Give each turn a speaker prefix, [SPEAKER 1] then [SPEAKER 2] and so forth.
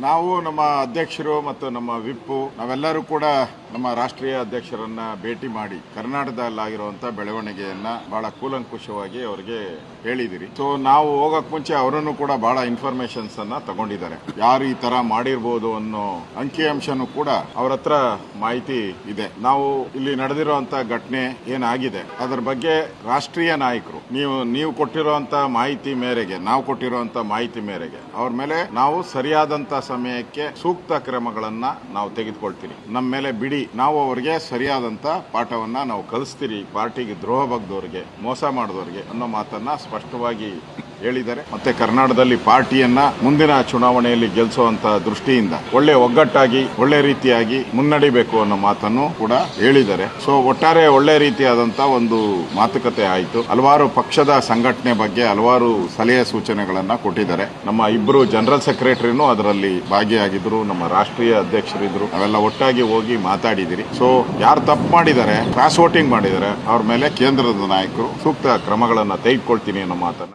[SPEAKER 1] ನಾವು ನಮ್ಮ ಅಧ್ಯಕ್ಷರು ಮತ್ತು ನಮ್ಮ ವಿಪ್ಪು ನಾವೆಲ್ಲರೂ ಕೂಡ ನಮ್ಮ ರಾಷ್ಟ್ರೀಯ ಅಧ್ಯಕ್ಷರನ್ನ ಭೇಟಿ ಮಾಡಿ ಕರ್ನಾಟಕದಲ್ಲಾಗಿರುವಂತಹ ಬೆಳವಣಿಗೆಯನ್ನ ಬಹಳ ಕೂಲಂಕುಷವಾಗಿ ಅವರಿಗೆ ಹೇಳಿದಿರಿ. ಸೊ ನಾವು ಹೋಗಕ್ ಮುಂಚೆ ಅವರನ್ನು ಕೂಡ ಬಹಳ ಇನ್ಫಾರ್ಮೇಶನ್ಸ್ ಅನ್ನ ತಗೊಂಡಿದ್ದಾರೆ. ಯಾರು ಈ ತರ ಮಾಡಿರ್ಬೋದು ಅನ್ನೋ ಅಂಕಿಅಂಶನೂ ಕೂಡ ಅವ್ರ ಹತ್ರ ಮಾಹಿತಿ ಇದೆ. ನಾವು ಇಲ್ಲಿ ನಡೆದಿರುವಂತಹ ಘಟನೆ ಏನಾಗಿದೆ ಅದರ ಬಗ್ಗೆ ರಾಷ್ಟ್ರೀಯ ನಾಯಕರು ನೀವು ಕೊಟ್ಟಿರುವಂತ ಮಾಹಿತಿ ಮೇರೆಗೆ, ನಾವು ಕೊಟ್ಟಿರುವಂತ ಮಾಹಿತಿ ಮೇರೆಗೆ ಅವ್ರ ಮೇಲೆ ನಾವು ಸರಿಯಾದಂತ ಸಮಯಕ್ಕೆ ಸೂಕ್ತ ಕ್ರಮಗಳನ್ನ ನಾವು ತೆಗೆದುಕೊಳ್ತೀವಿ. ನಮ್ಮ ಮೇಲೆ ಬಿಡಿ, ನಾವು ಅವರಿಗೆ ಸರಿಯಾದಂತ ಪಾಠವನ್ನ ನಾವು ಕಲಿಸ್ತೀರಿ. ಪಾರ್ಟಿಗೆ ದ್ರೋಹ ಬಗ್ದವ್ರಿಗೆ, ಮೋಸ ಮಾಡಿದವರಿಗೆ ಅನ್ನೋ ಮಾತನ್ನ ಸ್ಪಷ್ಟವಾಗಿ ಹೇಳಿದ್ದಾರೆ. ಮತ್ತೆ ಕರ್ನಾಟಕದಲ್ಲಿ ಪಾರ್ಟಿಯನ್ನ ಮುಂದಿನ ಚುನಾವಣೆಯಲ್ಲಿ ಗೆಲ್ಲಿಸುವಂತ ದೃಷ್ಟಿಯಿಂದ ಒಳ್ಳೆ ಒಗ್ಗಟ್ಟಾಗಿ ಒಳ್ಳೆ ರೀತಿಯಾಗಿ ಮುನ್ನಡಿಬೇಕು ಅನ್ನೋ ಮಾತನ್ನು ಕೂಡ ಹೇಳಿದ್ದಾರೆ. ಸೊ ಒಟ್ಟಾರೆ ಒಳ್ಳೆ ರೀತಿಯಾದಂತ ಒಂದು ಮಾತುಕತೆ ಆಯಿತು. ಹಲವಾರು ಪಕ್ಷದ ಸಂಘಟನೆ ಬಗ್ಗೆ ಹಲವಾರು ಸಲಹೆ ಸೂಚನೆಗಳನ್ನ ಕೊಟ್ಟಿದ್ದಾರೆ. ನಮ್ಮ ಇಬ್ಬರು ಜನರಲ್ ಸೆಕ್ರೆಟರಿನೂ ಅದರಲ್ಲಿ ಭಾಗಿಯಾಗಿದ್ರು, ನಮ್ಮ ರಾಷ್ಟ್ರೀಯ ಅಧ್ಯಕ್ಷರಿದ್ರು. ನಾವೆಲ್ಲ ಒಟ್ಟಾಗಿ ಹೋಗಿ ಮಾತಾಡಿದಿರಿ. ಸೊ ಯಾರು ತಪ್ಪು ಮಾಡಿದ್ದಾರೆ, ಕ್ರಾಸ್ ವೋಟಿಂಗ್ ಮಾಡಿದ್ದಾರೆ, ಅವ್ರ ಮೇಲೆ ಕೇಂದ್ರದ ನಾಯಕರು ಸೂಕ್ತ ಕ್ರಮಗಳನ್ನ ತೆಗೆದುಕೊಳ್ತೀನಿ ಅನ್ನೋ ಮಾತನ್ನ